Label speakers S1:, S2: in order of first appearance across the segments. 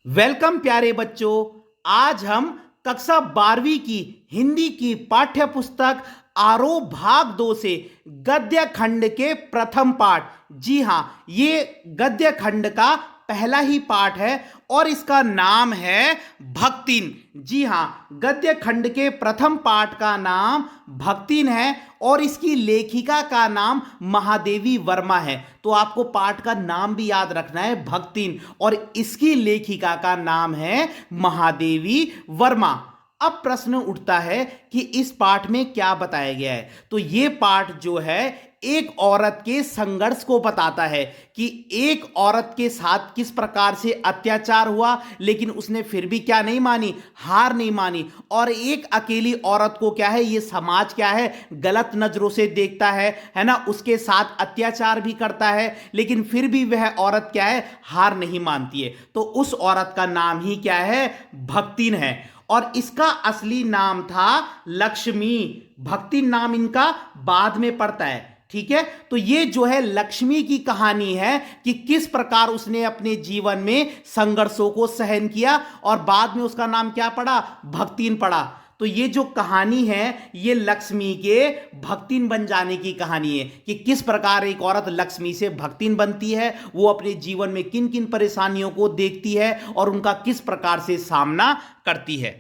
S1: Welcome प्यारे बच्चों। आज हम कक्षा 12वीं की हिंदी की पाठ्य पुस्तक आरोह भाग 2 से गद्य खंड के प्रथम पाठ, जी हां, ये गद्य खंड का पहला ही पाठ है और इसका नाम है भक्तिन। जी हां, गद्य खंड के प्रथम पाठ का नाम भक्तिन है और इसकी लेखिका का नाम महादेवी वर्मा है। तो आपको पाठ का नाम भी याद रखना है, भक्तिन, और इसकी लेखिका का नाम है महादेवी वर्मा। अब प्रश्न उठता है कि इस पाठ में क्या बताया गया है। तो ये पाठ जो है एक औरत के संघर्ष को बताता है कि एक औरत के साथ किस प्रकार से अत्याचार हुआ, लेकिन उसने फिर भी क्या नहीं मानी, हार नहीं मानी। और एक अकेली औरत को क्या है, ये समाज क्या है, गलत नजरों से देखता है ना, उसके साथ अत्याचार भी करता है, लेकिन फिर भी वह औरत क्या है, हार नहीं मानती है। तो उस औरत का नाम ही क्या है, भक्तिन है। और इसका असली नाम था लक्ष्मी। भक्तिन नाम इनका बाद में पड़ता है, ठीक है। तो ये जो है लक्ष्मी की कहानी है कि किस प्रकार उसने अपने जीवन में संघर्षों को सहन किया और बाद में उसका नाम क्या पड़ा, भक्तिन पड़ा। तो ये जो कहानी है ये लक्ष्मी के भक्तिन बन जाने की कहानी है कि किस प्रकार एक औरत लक्ष्मी से भक्तिन बनती है, वो अपने जीवन में किन किन परेशानियों को देखती है और उनका किस प्रकार से सामना करती है।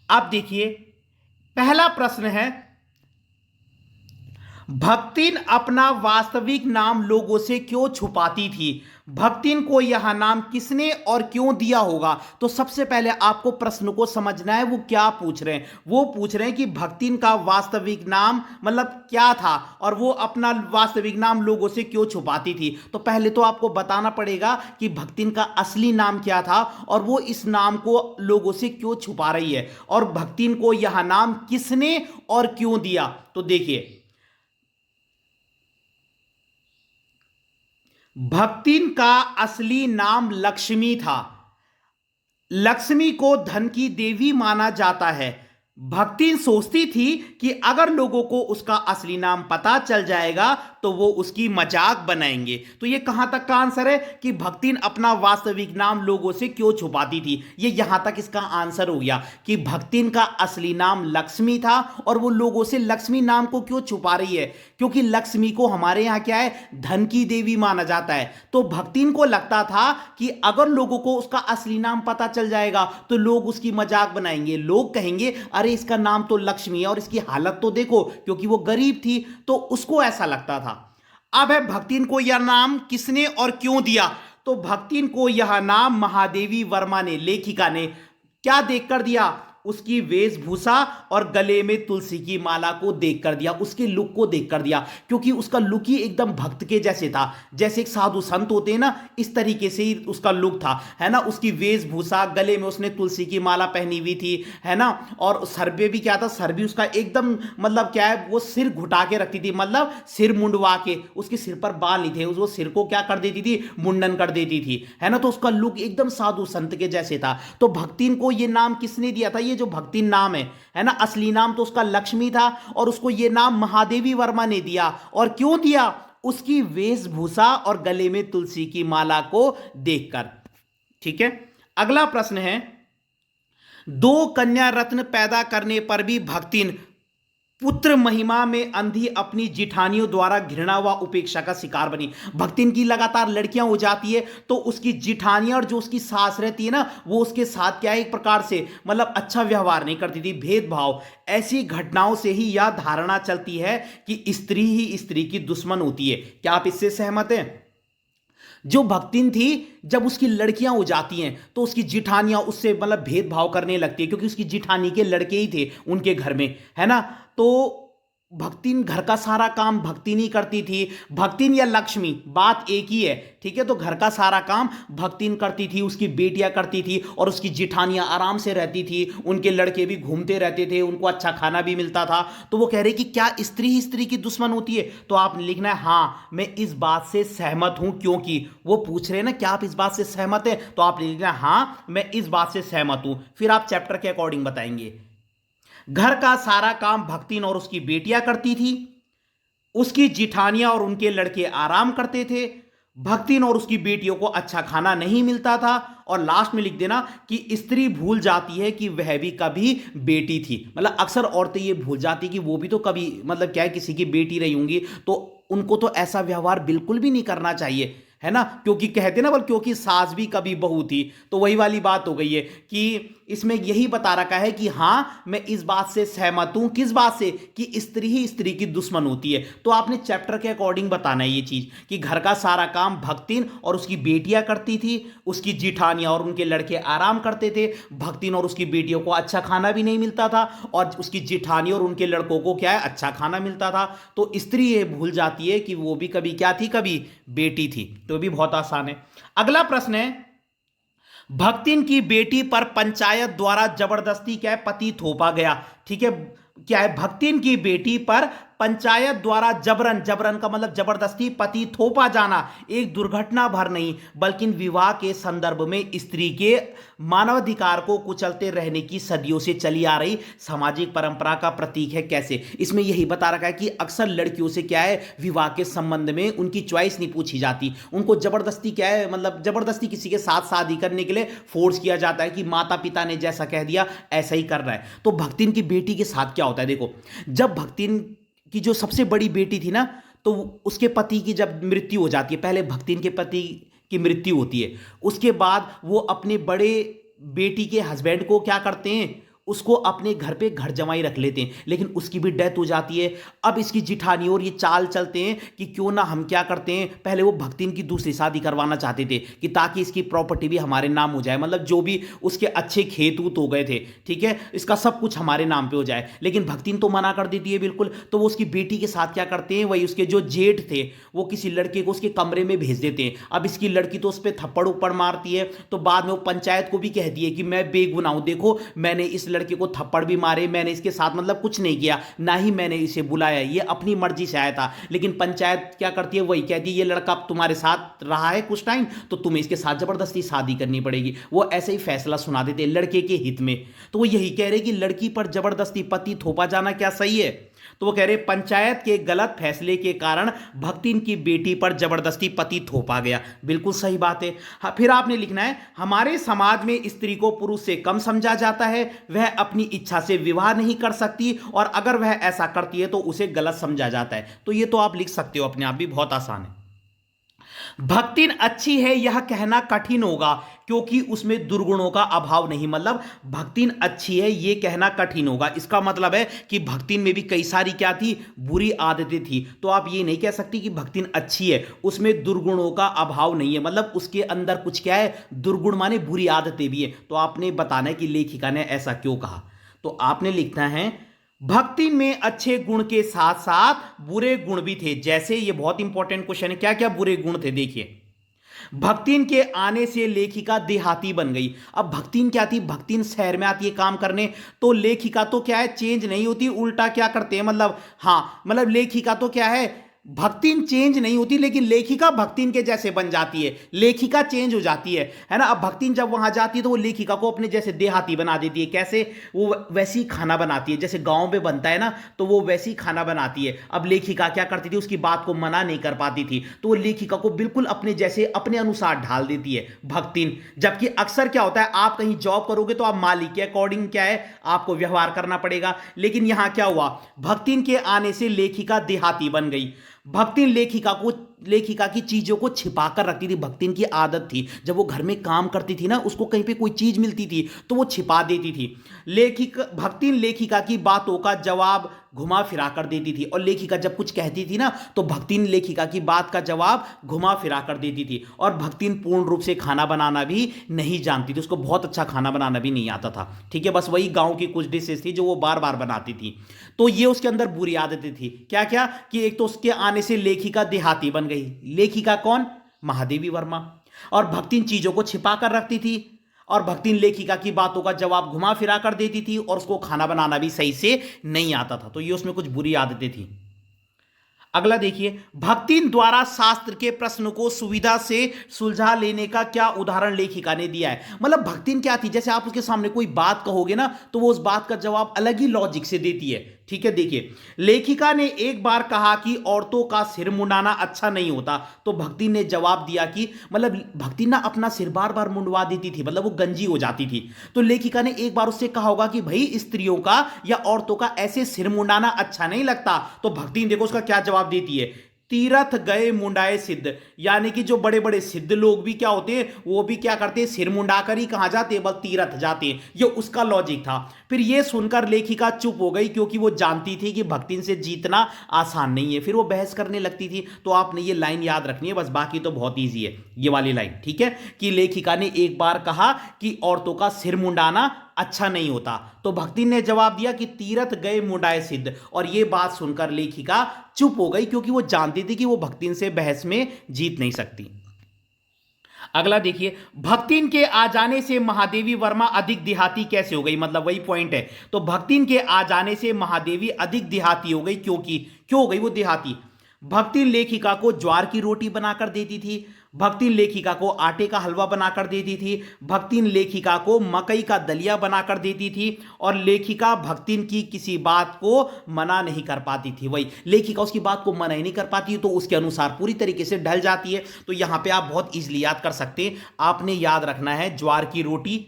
S1: अब देखिए, पहला प्रश्न है, भक्तिन अपना वास्तविक नाम लोगों से क्यों छुपाती थी? भक्तिन को यह नाम किसने और क्यों दिया होगा? तो सबसे पहले आपको प्रश्न को समझना है, वो क्या पूछ रहे हैं। वो पूछ रहे हैं कि भक्तिन का वास्तविक नाम मतलब क्या था और वो अपना वास्तविक नाम लोगों से क्यों छुपाती थी। तो पहले तो आपको बताना पड़ेगा कि भक्तिन का असली नाम क्या था और वो इस नाम को लोगों से क्यों छुपा रही है, और भक्तिन को यह नाम किसने और क्यों दिया। तो देखिए, भक्तिन का असली नाम लक्ष्मी था। लक्ष्मी को धन की देवी माना जाता है। भक्ति सोचती थी कि अगर लोगों को उसका असली नाम पता चल जाएगा तो वो उसकी मजाक बनाएंगे। तो ये कहां तक का आंसर है कि भक्तिन अपना वास्तविक नाम लोगों से क्यों छुपाती थी। ये यहां तक इसका आंसर हो गया कि भक्तिन का असली नाम लक्ष्मी था और वो लोगों से लक्ष्मी नाम को क्यों छुपा रही है, क्योंकि लक्ष्मी को हमारे यहां क्या है, धन की देवी माना जाता है। तो भक्तिन को लगता था कि अगर लोगों को उसका असली नाम पता चल जाएगा तो लोग उसकी मजाक बनाएंगे, लोग कहेंगे अरे इसका नाम तो लक्ष्मी है और इसकी हालत तो देखो, क्योंकि वो गरीब थी। तो उसको ऐसा लगता था। अब है, भक्तिन को यह नाम किसने और क्यों दिया? तो भक्तिन को यह नाम महादेवी वर्मा ने, लेखिका ने, क्या देखकर दिया, उसकी वेशभूषा और गले में तुलसी की माला को देखकर दिया, उसके लुक को देखकर दिया, क्योंकि उसका लुक ही एकदम भक्त के जैसे था, जैसे एक साधु संत होते हैं ना, इस तरीके से ही उसका लुक था, है ना। उसकी वेशभूषा, गले में उसने तुलसी की माला पहनी हुई थी, है ना, और सर पे भी क्या था, सर भी उसका एकदम मतलब क्या है, वो सिर घुटा के रखती थी, मतलब सिर मुंडवा के, उसके सिर पर बाल नहीं थे, वो सिर को क्या कर देती थी, मुंडन कर देती थी, है ना। तो उसका लुक एकदम साधु संत के जैसे था। तो भक्तिन को ये नाम किसने दिया था, ये जो भक्तिन नाम है ना, असली नाम तो उसका लक्ष्मी था और उसको ये नाम महादेवी वर्मा ने दिया। और क्यों दिया, उसकी वेशभूषा और गले में तुलसी की माला को देखकर, ठीक है। अगला प्रश्न है, दो कन्या रत्न पैदा करने पर भी भक्तिन पुत्र महिमा में अंधी अपनी जिठानियों द्वारा घृणा व उपेक्षा का शिकार बनी। भक्तिन की लगातार लड़कियां हो जाती है तो उसकी जिठानियां और जो उसकी सास रहती है ना, वो उसके साथ क्या है, एक प्रकार से मतलब अच्छा व्यवहार नहीं करती थी, भेदभाव। ऐसी घटनाओं से ही यह धारणा चलती है कि स्त्री ही स्त्री की दुश्मन होती है। क्या आप इससे सहमत हैं? जो भक्तिन थी, जब उसकी लड़कियां हो जाती हैं तो उसकी जिठानियां उससे मतलब भेदभाव करने लगती है, क्योंकि उसकी जिठानी के लड़के ही थे उनके घर में, है ना। तो भक्तिन घर का सारा काम भक्तिन ही करती थी। भक्तिन या लक्ष्मी, बात एक ही है, ठीक है। तो घर का सारा काम भक्तिन करती थी, उसकी बेटियां करती थी और उसकी जिठानियां आराम से रहती थी, उनके लड़के भी घूमते रहते थे, उनको अच्छा खाना भी मिलता था। तो वो कह रहे कि क्या स्त्री ही स्त्री की दुश्मन होती है? तो आपने लिखना है हाँ मैं इस बात से सहमत हूं, क्योंकि वो पूछ रहे हैं ना क्या आप इस बात से सहमत हैं, तो आपने लिखना है हाँ मैं इस बात से सहमत हूं। फिर आप चैप्टर के अकॉर्डिंग बताएंगे। घर का सारा काम भक्तिन और उसकी बेटियां करती थी, उसकी जिठानियां और उनके लड़के आराम करते थे, भक्तिन और उसकी बेटियों को अच्छा खाना नहीं मिलता था। और लास्ट में लिख देना कि स्त्री भूल जाती है कि वह भी कभी बेटी थी। मतलब अक्सर औरतें ये भूल जाती कि वो भी तो कभी मतलब क्या है किसी की बेटी रही होंगी, तो उनको तो ऐसा व्यवहार बिल्कुल भी नहीं करना चाहिए, है ना। क्योंकि कहते ना, बोल क्योंकि सास भी कभी बहू थी। तो वही वाली बात हो गई है कि इसमें यही बता रखा है कि हाँ मैं इस बात से सहमत हूं, किस बात से, कि स्त्री ही स्त्री की दुश्मन होती है। तो आपने चैप्टर के अकॉर्डिंग बताना है ये चीज कि घर का सारा काम भक्तिन और उसकी बेटियां करती थी, उसकी जिठानियां और उनके लड़के आराम करते थे। भक्तिन और उसकी बेटियों को अच्छा खाना भी नहीं मिलता था और उसकी जिठानी और उनके लड़कों को क्या है, अच्छा खाना मिलता था। तो स्त्री ये भूल जाती है कि वो भी कभी क्या थी, कभी बेटी थी। तो भी बहुत आसान है। अगला प्रश्न है, भक्तिन की बेटी पर पंचायत द्वारा जबरदस्ती क्या है, पति थोपा गया। ठीक है, क्या है, भक्तिन की बेटी पर पंचायत द्वारा जबरन, जबरन का मतलब जबरदस्ती, पति थोपा जाना एक दुर्घटना भर नहीं बल्कि विवाह के संदर्भ में स्त्री के मानवाधिकार को कुचलते रहने की सदियों से चली आ रही सामाजिक परंपरा का प्रतीक है। कैसे, इसमें यही बता रखा है कि अक्सर लड़कियों से क्या है, विवाह के संबंध में उनकी चॉइस नहीं पूछी जाती, उनको जबरदस्ती क्या है, मतलब जबरदस्ती किसी के साथ शादी करने के लिए फोर्स किया जाता है कि माता पिता ने जैसा कह दिया ऐसा ही करना है। तो भक्तिन की बेटी के साथ क्या होता है, देखो, जब भक्तिन की जो सबसे बड़ी बेटी थी ना, तो उसके पति की जब मृत्यु हो जाती है, पहले भक्तिन के पति की मृत्यु होती है, उसके बाद वो अपने बड़े बेटी के हस्बैंड को क्या करते हैं, उसको अपने घर पे घर जमाई रख लेते हैं, लेकिन उसकी भी डेथ हो जाती है। अब इसकी जिठानी और ये चाल चलते हैं कि क्यों ना हम क्या करते हैं, पहले वो भक्तिन की दूसरी शादी करवाना चाहते थे कि ताकि इसकी प्रॉपर्टी भी हमारे नाम हो जाए, मतलब जो भी उसके अच्छे खेत ऊत हो गए थे, ठीक है, इसका सब कुछ हमारे नाम पे हो जाए। लेकिन भक्तिन तो मना कर देती है बिल्कुल। तो वो उसकी बेटी के साथ क्या करते हैं, वही उसके जो जेठ थे वो किसी लड़के को उसके कमरे में भेज देते हैं। अब इसकी लड़की तो उस पर थप्पड़ उप्पड़ मारती है, तो बाद में वो पंचायत को भी कहती है कि मैं बेगुनाह हूं, देखो मैंने इस लड़के को थप्पड़ भी मारे, मैंने इसके साथ मतलब कुछ नहीं किया, ना ही मैंने इसे बुलाया, ये अपनी मर्जी से आया था। लेकिन पंचायत क्या करती है, वही कहती है ये लड़का तुम्हारे साथ रहा है कुछ टाइम, तो तुम्हें इसके साथ जबरदस्ती शादी करनी पड़ेगी। वो ऐसे ही फैसला सुना देते हैं लड़के के हित में। तो वो यही कह रहे कि लड़की पर जबरदस्ती पति थोपा जाना क्या सही है। तो वो कह रहे पंचायत के गलत फैसले के कारण भक्तिन की बेटी पर जबरदस्ती पति थोपा गया। बिल्कुल सही बात है। हाँ, फिर आपने लिखना है, हमारे समाज में स्त्री को पुरुष से कम समझा जाता है, वह अपनी इच्छा से विवाह नहीं कर सकती और अगर वह ऐसा करती है तो उसे गलत समझा जाता है। तो ये तो आप लिख सकते हो अपने आप भी, बहुत आसान है। भक्तिन अच्छी है यह कहना कठिन होगा क्योंकि उसमें दुर्गुणों का अभाव नहीं। मतलब भक्तिन अच्छी है यह कहना कठिन होगा, इसका मतलब है कि भक्तिन में भी कई सारी क्या थी, बुरी आदतें थी। तो आप ये नहीं कह सकती कि भक्तिन अच्छी है, उसमें दुर्गुणों का अभाव नहीं है, मतलब उसके अंदर कुछ क्या है, दुर्गुण माने बुरी आदतें भी है। तो आपने बताना है कि लेखिका ने ऐसा क्यों कहा। तो आपने लिखना है, भक्ति में अच्छे गुण के साथ साथ बुरे गुण भी थे। जैसे, ये बहुत इंपॉर्टेंट क्वेश्चन है, क्या क्या बुरे गुण थे, देखिए। भक्तिन के आने से लेखिका देहाती बन गई। अब भक्तिन क्या थी, भक्तिन शहर में आती है काम करने, तो लेखिका तो क्या है, चेंज नहीं होती, उल्टा क्या करते हैं, मतलब हाँ, मतलब लेखिका तो क्या है, भक्तिन चेंज नहीं होती लेकिन लेखिका भक्तिन के जैसे बन जाती है, लेखिका चेंज हो जाती है ना। अब भक्तिन जब वहां जाती है तो वो लेखिका को अपने जैसे देहाती बना देती है। कैसे, वो वैसी खाना बनाती है जैसे गांव में बनता है ना, तो वो वैसी खाना बनाती है। अब लेखिका क्या करती थी, उसकी बात को मना नहीं कर पाती थी, तो वो लेखिका को बिल्कुल अपने जैसे अपने अनुसार ढाल देती है भक्तिन। जबकि अक्सर क्या होता है, आप कहीं जॉब करोगे तो आप मालिक के अकॉर्डिंग क्या है, आपको व्यवहार करना पड़ेगा। लेकिन यहां क्या हुआ, भक्तिन के आने से लेखिका देहाती बन गई। भक्तिन लेखिका की चीजों को छिपा कर रखती थी। भक्तिन की आदत थी, जब वो घर में काम करती थी ना, उसको कहीं पे कोई चीज मिलती थी तो वो छिपा देती थी। भक्तिन लेखिका की बातों का जवाब घुमा फिरा कर देती थी, और लेखिका जब कुछ कहती थी ना तो भक्तिन लेखिका की बात का जवाब घुमा फिरा कर देती थी। और भक्तिन पूर्ण रूप से खाना बनाना भी नहीं जानती थी, उसको बहुत अच्छा खाना बनाना भी नहीं आता था, ठीक है, बस वही गांव की कुछ डिशेस थी जो वो बार बार बनाती थी। तो ये उसके अंदर बुरी आदतें थी। क्या क्या, कि एक तो उसके आने से लेखिका देहाती बन गई। लेखिका कौन, महादेवी वर्मा। और भक्तिन चीजों को छिपा कर रखती थी, और भक्तिन लेखिका की बातों का जवाब घुमा फिरा कर देती थी, और उसको खाना बनाना भी सही से नहीं आता था। तो ये उसमें कुछ बुरी आदतें थी। अगला देखिए, भक्तिन द्वारा शास्त्र के प्रश्न को सुविधा से सुलझा लेने का क्या उदाहरण लेखिका ने दिया है। मतलब भक्तिन क्या थी, जैसे आप उसके सामने कोई बात कहोगे ना तो वो उस बात का जवाब अलग ही लॉजिक से देती है, ठीक है, देखिए, लेखिका ने एक बार कहा कि औरतों का सिर मुंडाना अच्छा नहीं होता, तो भक्ति ने जवाब दिया कि मतलब भक्ति ना अपना सिर बार बार मुंडवा देती थी, मतलब वो गंजी हो जाती थी। तो लेखिका ने एक बार उससे कहा होगा कि भाई स्त्रियों का या औरतों का ऐसे सिर मुंडाना अच्छा नहीं लगता, तो भक्ति देखो उसका क्या जवाब देती है, तीरथ गए मुंडाए सिद्ध, यानी कि जो बड़े बड़े सिद्ध लोग भी क्या होते हैं, वो भी क्या करते हैं, सिर मुंडाकर ही कहां जाते हैं, बस तीरथ जाते हैं। ये उसका लॉजिक था। फिर ये सुनकर लेखिका चुप हो गई, क्योंकि वो जानती थी कि भक्तिन से जीतना आसान नहीं है। फिर वो बहस करने लगती थी। तो आपने ये लाइन याद रखनी है बस, बाकी तो बहुत ईजी है ये वाली लाइन, ठीक है, कि लेखिका ने एक बार कहा कि औरतों का सिर मुंडाना अच्छा नहीं होता, तो भक्ति ने जवाब दिया कि तीरथ गए मुंडाए सिद्ध। और यह बात सुनकर लेखिका चुप हो गई, क्योंकि वो जानती थी कि वो भक्तिन से बहस में जीत नहीं सकती। अगला देखिए, भक्तिन के आ जाने से महादेवी वर्मा अधिक देहाती कैसे हो गई, मतलब वही पॉइंट है। तो भक्तिन के आ जाने से महादेवी अधिक देहाती हो गई, क्योंकि क्यों हो गई वो देहाती, भक्तिन लेखिका को ज्वार की रोटी बनाकर देती थी, भक्तिन लेखिका को आटे का हलवा बनाकर देती थी, भक्तिन लेखिका को मकई का दलिया बनाकर देती थी, और लेखिका भक्तिन की किसी बात को मना नहीं कर पाती थी। वही लेखिका उसकी बात को मना ही नहीं कर पाती, तो उसके अनुसार पूरी तरीके से ढल जाती है। तो यहां पे आप बहुत इजीली याद कर सकते हैं। आपने याद रखना है ज्वार की रोटी,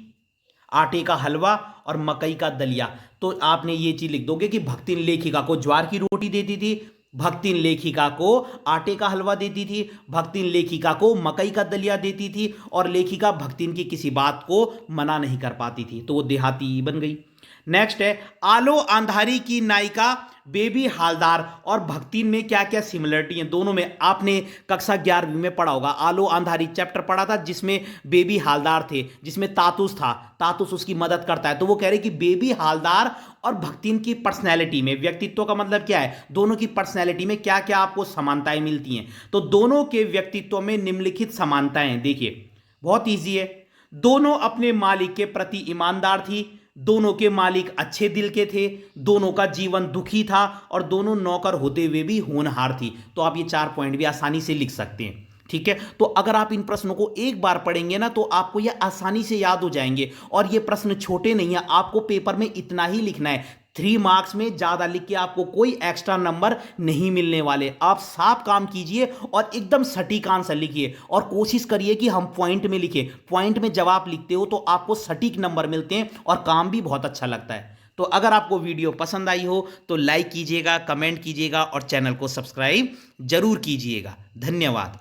S1: आटे का हलवा और मकई का दलिया। तो आपने ये चीज लिख दोगे कि भक्तिन लेखिका को ज्वार की रोटी देती थी, भक्तिन लेखिका को आटे का हलवा देती थी, भक्तिन लेखिका को मकई का दलिया देती थी, और लेखिका भक्तिन की किसी बात को मना नहीं कर पाती थी, तो वो देहाती बन गई। नेक्स्ट है, आलो अंधारी की नायिका बेबी हालदार और भक्तिन में क्या क्या सिमिलरिटी है दोनों में। आपने कक्षा 11वीं में पढ़ा होगा, आलो अंधारी चैप्टर पढ़ा था, जिसमें बेबी हालदार थे, जिसमें तातुस था, तातुस उसकी मदद करता है। तो वो कह रहे कि बेबी हालदार और भक्तिन की पर्सनैलिटी में, व्यक्तित्व का मतलब क्या है, दोनों की पर्सनैलिटी में क्या क्या आपको समानताएं मिलती हैं। तो दोनों के व्यक्तित्व में निम्नलिखित समानताएं देखिए, बहुत ईजी है। दोनों अपने मालिक के प्रति ईमानदार थी, दोनों के मालिक अच्छे दिल के थे, दोनों का जीवन दुखी था, और दोनों नौकर होते हुए भी होनहार थी। तो आप ये 4 पॉइंट भी आसानी से लिख सकते हैं, ठीक है। तो अगर आप इन प्रश्नों को एक बार पढ़ेंगे ना, तो आपको ये आसानी से याद हो जाएंगे। और ये प्रश्न छोटे नहीं है, आपको पेपर में इतना ही लिखना है, 3 मार्क्स में ज्यादा लिख के आपको कोई एक्स्ट्रा नंबर नहीं मिलने वाले। आप साफ काम कीजिए और एकदम सटीक आंसर लिखिए, और कोशिश करिए कि हम पॉइंट में लिखें। पॉइंट में जब आप लिखते हो तो आपको सटीक नंबर मिलते हैं और काम भी बहुत अच्छा लगता है। तो अगर आपको वीडियो पसंद आई हो तो लाइक कीजिएगा, कमेंट कीजिएगा और चैनल को सब्सक्राइब जरूर कीजिएगा। धन्यवाद।